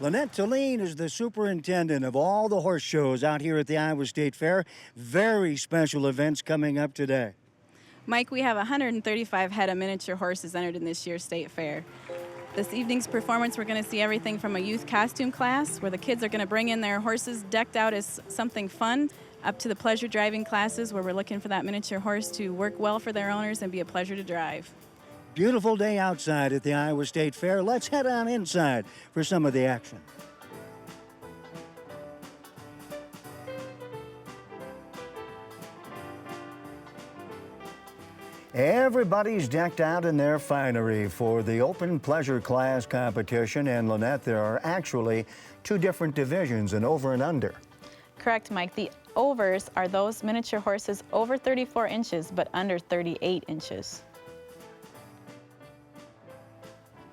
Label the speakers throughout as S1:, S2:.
S1: Lynette Talene is the superintendent of all the horse shows out here at the Iowa State Fair. Very special events coming up today.
S2: Mike, we have 135 head of miniature horses entered in this year's state fair. This evening's performance, we're going to see everything from a youth costume class, where the kids are going to bring in their horses decked out as something fun, up to the pleasure driving classes, where we're looking for that miniature horse to work well for their owners and be a pleasure to drive.
S1: Beautiful day outside at the Iowa State Fair. Let's head on inside for some of the action. Everybody's decked out in their finery for the open pleasure class competition. And Lynette, there are actually two different divisions, an over and under.
S2: Correct, Mike. The overs are those miniature horses over 34 inches but under 38 inches.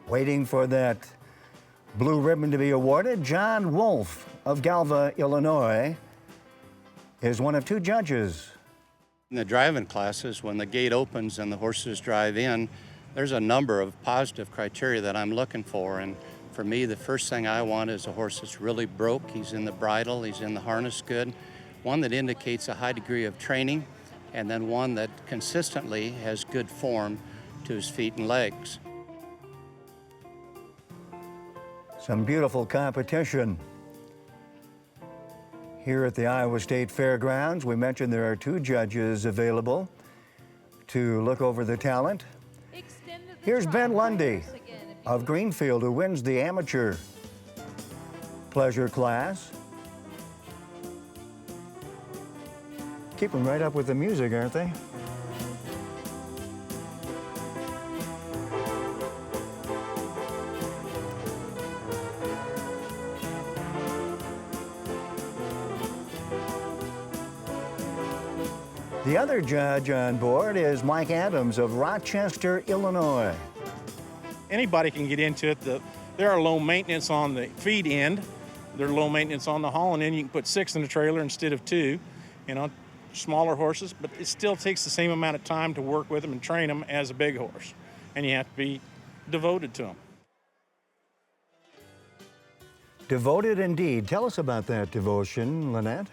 S1: Waiting for that blue ribbon to be awarded, John Wolf of Galva, Illinois, is one of two judges.
S3: In the driving classes, when the gate opens and the horses drive in, there's a number of positive criteria that I'm looking for. And for me, the first thing I want is a horse that's really broke. He's in the bridle, he's in the harness good. One that indicates a high degree of training, and then one that consistently has good form to his feet and legs.
S1: Some beautiful competition here at the Iowa State Fairgrounds. We mentioned there are two judges available to look over the talent. Here's Ben Lundy of Greenfield, who wins the amateur pleasure class. Keeping right up with the music, aren't they? The other judge on board is Mike Adams of Rochester, Illinois.
S4: Anybody can get into it. There are low maintenance on the feed end. They're low maintenance on the hauling end. You can put 6 in the trailer instead of 2. You know, smaller horses, but it still takes the same amount of time to work with them and train them as a big horse. And you have to be devoted to them.
S1: Devoted indeed. Tell us about that devotion, Lynette.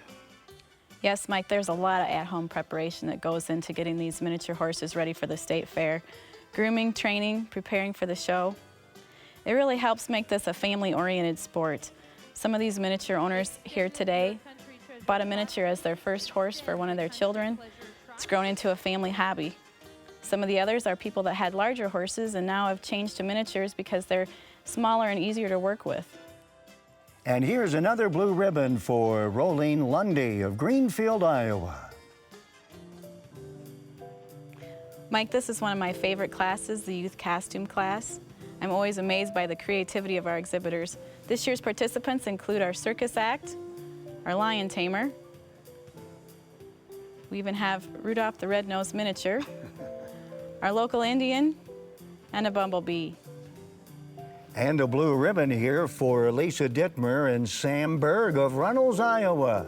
S2: Yes, Mike, there's a lot of at-home preparation that goes into getting these miniature horses ready for the state fair. Grooming, training, preparing for the show. It really helps make this a family-oriented sport. Some of these miniature owners here today bought a miniature as their first horse for one of their children. It's grown into a family hobby. Some of the others are people that had larger horses and now have changed to miniatures because they're smaller and easier to work with.
S1: And here's another blue ribbon for Rolene Lundy of Greenfield, Iowa.
S2: Mike, this is one of my favorite classes, the youth costume class. I'm always amazed by the creativity of our exhibitors. This year's participants include our circus act, our lion tamer. We even have Rudolph the Red-Nosed Miniature, our local Indian, and a bumblebee.
S1: And a blue ribbon here for Lisa Dittmer and Sam Berg of Runnels, Iowa.